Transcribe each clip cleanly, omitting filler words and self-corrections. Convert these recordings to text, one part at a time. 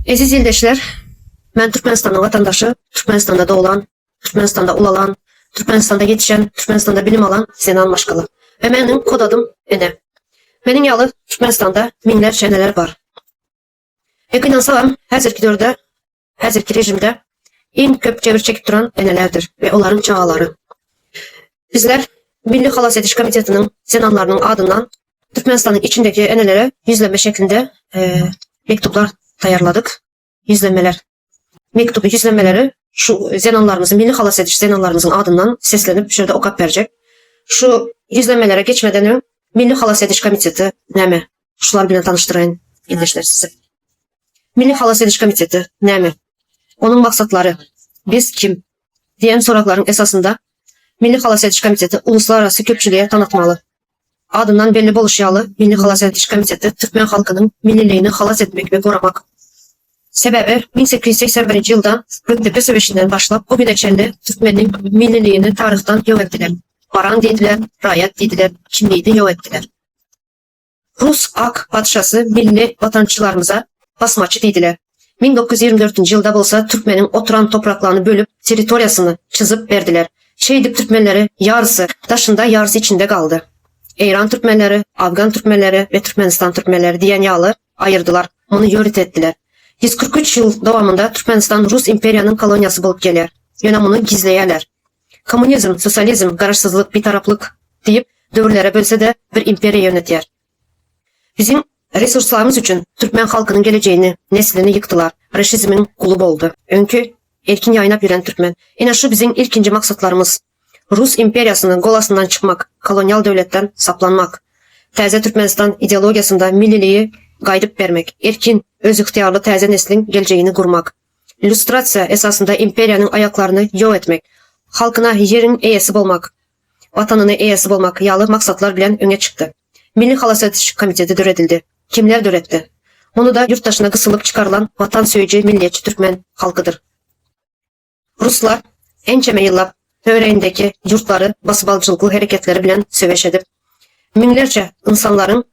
Aziz yoldaşlar, ben Türkmenistan'ın vatandaşı, Türkmenistan'da doğulan, Türkmenistan'da ulalan, Türkmenistan'da yetişen, Türkmenistan'da bilim alan Zenan Maşkalı. Ve benim kod adım Ene. Benim yalı Türkmenistan'da minlerce eneler var. Yakından sağlam, hazırki dörde, hazırki rejimde en köp cevir çekip duran enelerdir ve onların çağaları. Bizler Milli Halas Ediş Komitetinin Zenanlarının adından Türkmenistan'ın içindeki enelere yüzleme şeklinde mektuplar tayarladık. Yüzlemeler. Mektubu yüzlemeleri şu zenanlarımızın, Milli Halas Ediş zenanlarımızın adından seslenip şurada okap verecek. Şu yüzlemelere geçmeden önce Milli Halas Ediş Komiteti nemi? Şular bilen tanıştırayım ildeşler size. Milli Halas Ediş Komiteti nemi? Onun maksatları, biz kim? Diyen sorakların esasında Milli Halas Ediş Komiteti uluslararası köpçülüğe tanıtmalı. Adından belli boluşyalı Milli Halas Ediş Komiteti Türkmen halkının milliliğini halas etmek ve korumak. Sebebi 1881 yıldan Rıktepe Söveşi'nden başlayıp o güneşelli Türkmen'in milliliğini tarihten yok ettiler. Baran dediler, rayet dediler, kimliğini yok ettiler. Rus Ak padişası milli vatandaşlarımıza basmaçı dediler. 1924 yılda olsa Türkmen'in oturan topraklarını bölüp teritoriyasını çizip verdiler. Şeydip Türkmenleri yarısı taşında yarısı içinde kaldı. İran Türkmenleri, Afgan Türkmenleri ve Türkmenistan Türkmenleri diyen yağlı ayırdılar. Onu yöret ettiler. 143 yıl devamında Türkmenistan Rus imperiyanın kolonyası bulup gelir. Yönamını gizleyerler. Komünizm, sosyalizm, karışsızlık, bitaraplık deyip dövrlere bölse de bir imperiya yönetiyor. Bizim resurslarımız için Türkmen halkının geleceğini, neslini yıktılar. Reşizmin kulu oldu. Önkü erkin yayınap yürüyen Türkmen. Yine şu bizim ilkinci maksatlarımız. Rus imperiyasının golasından çıkmak, kolonyal devletten saplanmak. Taze Türkmenistan ideolojisinde milliliği qaydıp vermek, erkin, öz ihtiyarlı taze neslin geleceğini kurmak. İllüstrasiya esasında imperiyanın ayaklarını yok etmek, halkına yerin eyesi olmak, vatanını eyesi olmak yağlı maksatlar bilen öne çıktı. Milli Halas Ediş Komiteti döredildi. Kimler döretti? Onu da yurttaşına kısılıp çıkarılan vatan söyücü milliyetçi Türkmen halkıdır. Ruslar en çeme yıllap töreğindeki yurtları basıbalcılıklı hareketleri bilen söveş edip, minlerce insanların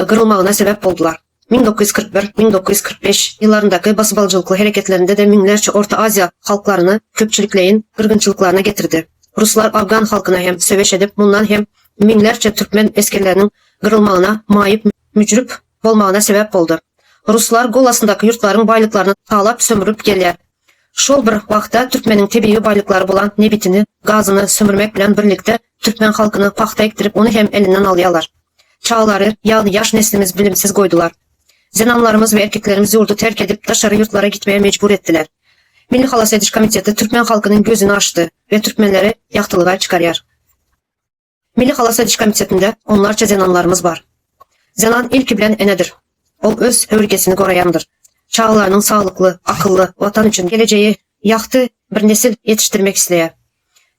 kırılmağına sebep oldular. 1941-1945 yıllarındaki basıbalcılıklı hareketlerinde de minlerce Orta Asya halklarını köpçülükleyin kırgınçılıklarına getirdi. Ruslar Afgan halkına hem söveş edip bundan hem minlerce Türkmen eskerlerinin kırılmağına, mayıp, mücrüp olmağına sebep oldu. Ruslar Golasındaki yurtların baylıklarını tağlap sömürüp geldiler. Şol bir vaqtda Türkmenin tebii baylıkları bulan nebitini, gazını sömürmek bilen birlikte Türkmen halkını paxta ektirip onu hem elinden alıyorlar. Çağları, yani yaş neslimiz bilimsiz koydular. Zenanlarımız ve erkeklerimiz yurdu terk edip dışarı yurtlara gitmeye mecbur ettiler. Milli Halas Ediş Komiteti Türkmen halkının gözünü açtı ve Türkmenleri yaktılığa çıkarıyor. Milli Halas Ediş Komitetinde onlarca zenanlarımız var. Zenan ilki bilen enedir. O öz hürriyetini koruyandır. Çağlarının sağlıklı, akıllı, vatan için geleceği yaktı bir nesil yetiştirmek isteyen.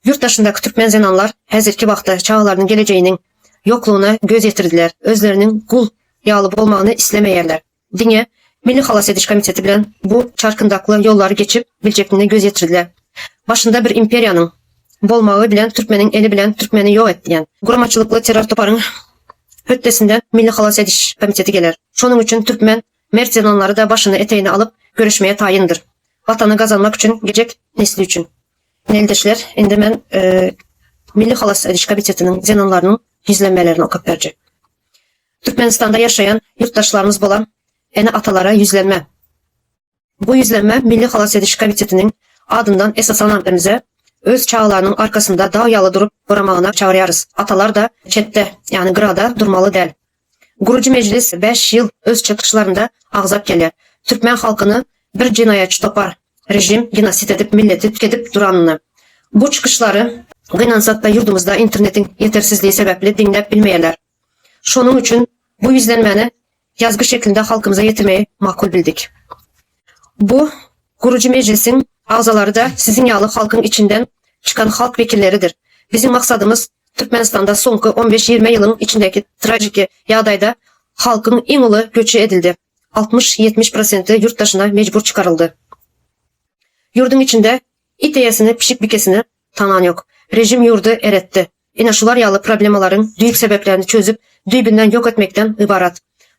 Yurttaşındaki Türkmen zenanlar hazırki vaqtda çağlarının geleceğinin yokluğuna göz yetirdiler. Özlerinin kul yağlı olmağını istemeyerler. Dine Milli Halas Ediş Komiteti bilen bu çarkındaklı yolları geçip bilecekliğine göz yetirdiler. Başında bir imperiyanın bolmağı bilen Türkmenin eli bilen Türkmeni yok et diyen kuramaçılıklı terör toparın höttesinden Milli Halas Ediş Komiteti gelir. Şunun için Türkmen mert zenanları da başını eteğine alıp görüşmeye tayindir. Vatanı kazanmak için, gelecek nesli için. Neldeşler, şimdi ben Milli Halas Ediş Komitetinin zenanlarının yüzlenmelerini okup verecek. Türkmenistan'da yaşayan yurttaşlarımız olan ene atalara yüzlenme. Bu yüzlenme Milli Halas Ediş Komitetinin adından esas alanlarımıza öz çağlarının arkasında dağ yalı durup koramağına çağırıyoruz. Atalar da çette yani grada durmalı değil. Gurucu Meclis 5 yıl öz çıkışlarında ağzap gelir. Türkmen halkını bir cinayetçi topar. Rejim genosit edip milleti tüketip duranını. Bu çıkışları gınansat da yurdumuzda internetin yetersizliği sebeple dinlep bilmeyerler. Şunun için bu yüzlenmeni yazgı şeklinde halkımıza yetirmeyi makul bildik. Bu Gurucu Meclis'in ağzaları da sizin yağlı halkın içinden çıkan halk vekilleridir. Bizim maksadımız Türkmenistan'da sonki 15-20 yılın içindeki trajik yağdayda halkın en ulu göçü edildi. 60-70% yurt dışına mecbur çıkarıldı. Yurdun içinde iteyesini, pişik bikesini tanan yok. Rejim yurdu eretti. Yine şular yağlı problemaların büyük sebeplerini çözüp düybinden yok etmekten ibaret.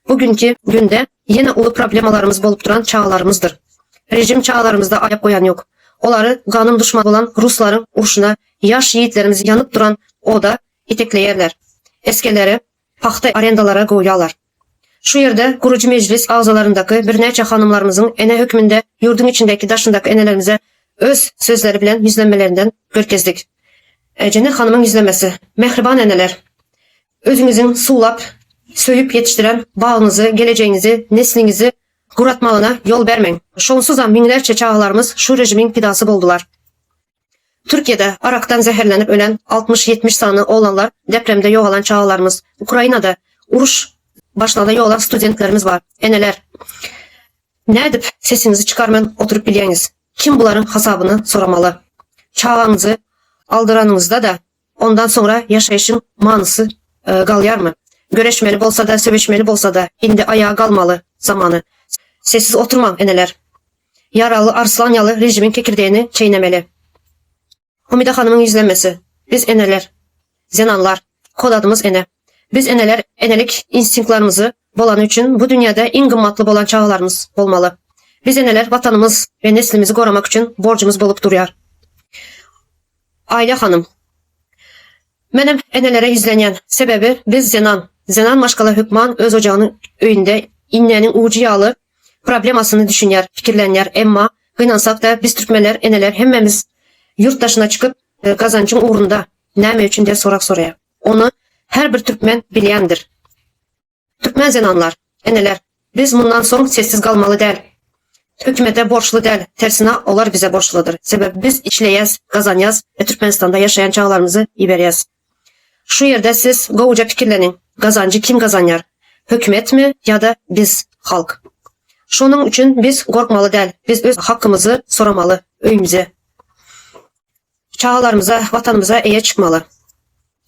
bugünkü günde yine ulu problemalarımız bolup duran çağlarımızdır. Rejim çağlarımızda ayak koyan yok. Onları kanım düşmanı olan Rusların uruşuna yaş yiğitlerimiz yanıp duran oda itekleyerler. Eskeleri paxta arendalara koyarlar. Şu yerde kurucu meclis ağzalarındaki bir neçe hanımlarımızın ene hükmünde yurdun içindeki daşındaki enelerimize öz sözleri bilen yüzlenmelerinden görkezdik. Cennet Hanım'ın yüzlemesi, mehriban eneler, özünüzün sulap, söyüp yetiştiren bağınızı, geleceğinizi, neslinizi kuratmağına yol vermeyin. Şonsuzan binlerce çağlarımız şu rejimin fidası oldular. Türkiye'de araktan zehirlenip ölen 60-70 sanı olanlar, depremde yok olan çağlarımız, Ukrayna'da uruş başlarda yok olan studentlerimiz var. Eneler, ne edip sesinizi çıkarmayın oturup bileyiniz. Kim bunların hesabını soramalı? Çağınızı aldıranınızda da ondan sonra yaşayışın manısı galyar mı? Göreşmeli bolsa da, söveşmeli bolsa da, indi ayağa kalmalı zamanı. Sessiz oturmam eneler. Yaralı arslanyalı rejimin kekirdeğini çiğnemeli. Humide Hanım'ın yüzlenmesi. Biz eneler, zenanlar, kod adımız ene. Biz eneler, enelik instinktlarımızı bolan için bu dünyada en kımmatlı olan çağlarımız olmalı. Biz eneler vatanımız ve neslimizi korumak için borcumuz bolup duruyor. Ayla Hanım. Menem enelere yüzlenen sebebi biz Zenan maşkala hükman öz ocağının öyünde innenin ucu yağlı problemasını düşünyer, fikirlenyer. Emma kıynansak da biz Türkmenler, eneler hemmemiz yurttaşına çıkıp kazancın uğrunda neme için diye sorak soraya. Onu her bir Türkmen bilendir. Türkmen zenanlar, eneler, biz bundan sonra sessiz kalmalı değil. Hükümete borçlu değil, tersine onlar bize borçludur. Sebep biz işleyez, kazanyaz ve Türkmenistan'da yaşayan çağlarımızı iberiyez. Şu yerde siz govuca fikirlenin. Kazancı kim kazanyar? Hükümet mi ya da biz halk? Şunun için biz korkmalı değil. Biz öz hakkımızı soramalı öyümüze. Çağlarımıza, vatanımıza eye çıkmalı.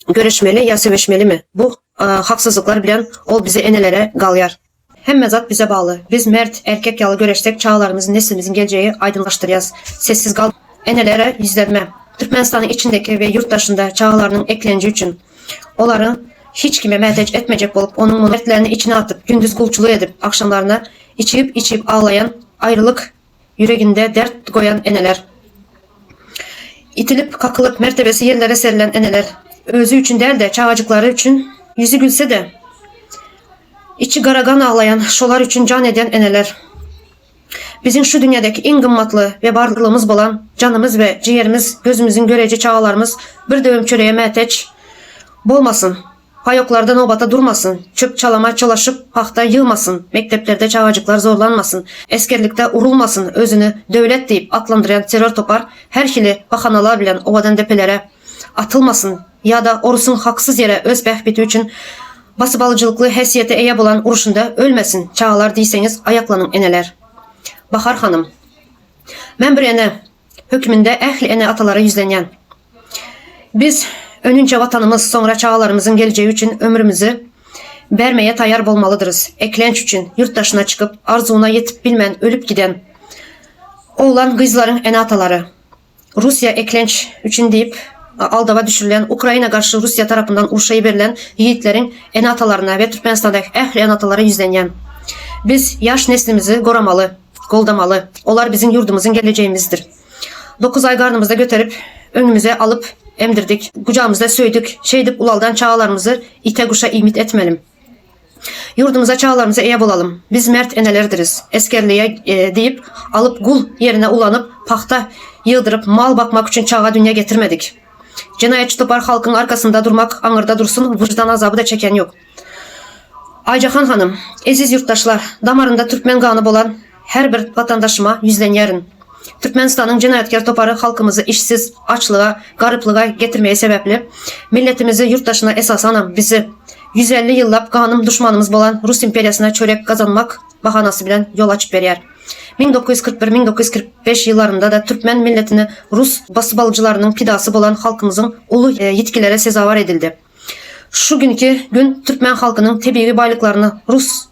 Görüşmeli ya sevişmeli mi? Bu haksızlıklar bilen ol bizi enelere galyar. Hem mezat bize bağlı. Biz mert, erkek yalı göreştek çağlarımızın, neslimizin geleceği aydınlaştıracağız. Sessiz kal. Enelere yüzlenme. Türkmenistan'ın içindeki ve yurttaşında çağlarının eklenci için onların hiç kime mehtaç etmeyecek olup onun dertlerini içine atıp gündüz kulçuluğu edip akşamlarına içip ağlayan, ayrılık yüreğinde dert koyan eneler. İtilip kakılıp mertebesi yerlere serilen eneler. Özü için değil de çağcıkları için yüzü gülse de içi garagan ağlayan şolar için can eden eneler. Bizim şu dünyadaki en kımmatlı ve varlığımız olan canımız ve ciğerimiz, gözümüzün görece çağlarımız bir dövüm çöreğe mehteç bolmasın. Payoklarda nobata durmasın. Çöp çalama çalışıp pahta yığmasın. Mekteplerde çağcıklar zorlanmasın. Eskerlikte urulmasın. Özünü devlet deyip atlandıran terör topar her hili bahanalar bilen ovadan depelere atılmasın. Ya da orusun haksız yere öz behbeti için basıbalıcılıklı hesiyete eye bulan uruşunda ölmesin. Çağlar değilseniz ayaklanın eneler. Bahar Hanım. Ben bir ene, hükmünde ehli ene atalara yüzlenen. Biz önünce vatanımız, sonra çağlarımızın geleceği için ömrümüzü vermeye tayar olmalıdırız. Eklenç için yurttaşına çıkıp arzuna yetip bilmen ölüp giden oğlan kızların ene ataları. Rusya eklenç için deyip aldava düşürülen, Ukrayna karşı Rusya tarafından urşayı verilen yiğitlerin ene atalarına ve Türkmenistan'daki ehli ene atalara yüzlenen. Biz yaş neslimizi koramalı, goldamalı. Onlar bizim yurdumuzun geleceğimizdir. 9 ay karnımızda götürüp önümüze alıp emdirdik. Kucağımızda söydük. Şeydip ulaldan çağlarımızı ite kuşa imit etmelim. Yurdumuza çağlarımıza eye bulalım. Biz mert enelerdiriz. Eskerliğe deyip alıp kul yerine ulanıp pahta yıldırıp mal bakmak için çağa dünya getirmedik. Cinayetçi topar halkın arkasında durmak anırda dursun. Vicdan azabı da çeken yok. Aycahan Hanım, aziz yurttaşlar, damarında Türkmen kanı olan her bir vatandaşıma yüzlenyerin. Türkmenistan'ın cinayetkar toparı halkımızı işsiz, açlığa, gariplığa getirmeye sebepli, milletimizi yurttaşına esasanan bizi 150 yıllap kanım düşmanımız olan Rus imperiyasına çörek kazanmak bahanası bilen yol açıp veriyor. 1941-1945 yıllarında da Türkmen milletini Rus basıbalıcılarının fidası olan halkımızın ulu yetkilere sezavar edildi. Şu günkü gün Türkmen halkının tebii baylıklarını Rus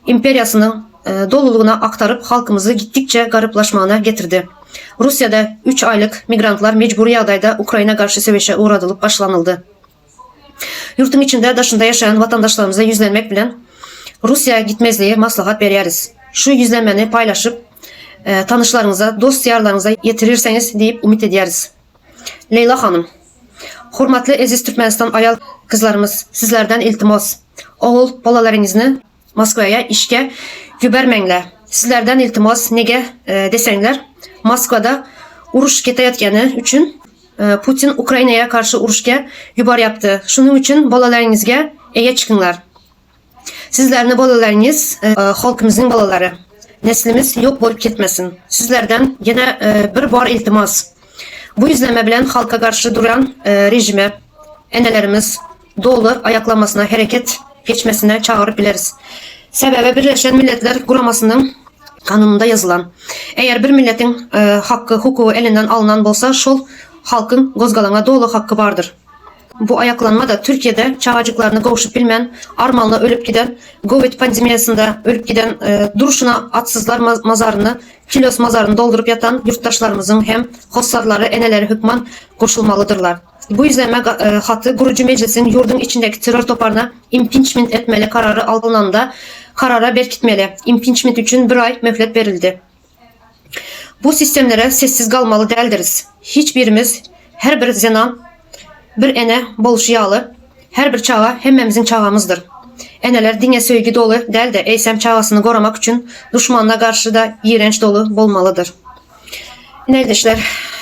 imperiyasının doluluğuna aktarıp halkımızı gittikçe gariplaşmağına getirdi. Rusya'da 3 aylık migrantlar mecburi adayda Ukrayna karşı savaşa uğratılıp başlanıldı. Yurtun içinde dışında yaşayan vatandaşlarımıza yüzlenmek bilen Rusya'ya gitmezliği maslahat bereriz. Şu yüzlemeni paylaşıp tanışlarınıza, dost diyarlarınıza yetirirseniz deyip umut ederiz. Leyla Hanım, hurmatlı Aziz Türkmenistan ayal kızlarımız, sizlerden iltimos. Oğul balalarınızı Moskvaya işke yübermengler. Sizlerden iltimos nege desengler. Moskvada uruş ketayotgani üçün Putin Ukrayna'ya karşı uruşga yubar yaptı. Şunun için balalarınızga eye çıkınlar. Sizlerin balalarınız halkımızın balaları. Neslimiz yok bolup ketmesin. Sizlerden yine bir bar iltimas. Bu izleme bilen halka karşı duran rejime, enelerimiz doğulu ayaklanmasına, hareket geçmesine çağırıp biliriz. Sebebi Birleşen Milletler Kuramasının kanununda yazılan. Eğer bir milletin hakkı, hukuku elinden alınan bolsa, şol halkın gozgalana doğulu hakkı vardır. Bu ayaklanma da Türkiye'de çağacıklarını kavuşup bilmeyen, Arman'la ölüp giden, Covid pandemiyasında ölüp giden, duruşuna atsızlar mazarını, kilos mazarını doldurup yatan yurttaşlarımızın hem hossarları, eneleri hükman koşulmalıdırlar. Bu izleme hatı Kurucu Meclis'in yurdun içindeki terör toparına impeachment etmeli kararı alınanda karara berkitmeli. Impeachment için bir ay mühlet verildi. Bu sistemlere sessiz kalmalı değildiriz. Hiçbirimiz her bir zenan bir ene boluşuyalı, her bir çağa hemmemizin çağımızdır. Eneler dine söygü dolu değil de eysem çağasını korumak için düşmanına karşı da iğrenç dolu bolmalıdır. Neydeşler,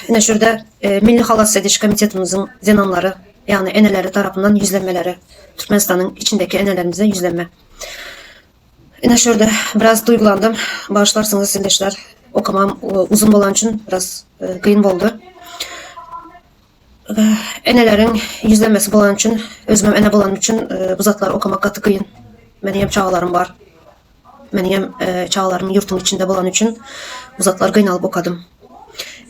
yine şurada Milli Halas Ediş Komitetimizin zenanları, yani eneleri tarafından yüzlenmeleri, Türkmenistan'ın içindeki enelerimize yüzlenme. Yine şurada biraz duygulandım. Bağışlarsınız sizler. Okumam uzun olan için biraz kıyın oldu. Enelerin yüzlenmesi bolan için, özümüm ene bolan için bu zatları okumak katı kıyın. Benim çağlarım var. Benim çağlarım yurtun içinde bolan için bu zatları kıyın alıp okadım.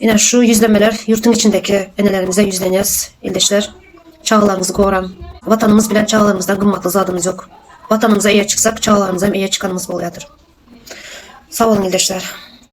Yine şu yüzlemeler yurtun içindeki enelerimize yüzleneceğiz. İldeşler, çağlarımızı koram. Vatanımız bilen çağlarımızdan kımmatlı zadımız yok. Vatanımıza iyi çıksak çağlarımıza iyi çıkanımız bol yadır. Sağ olun ildeşler.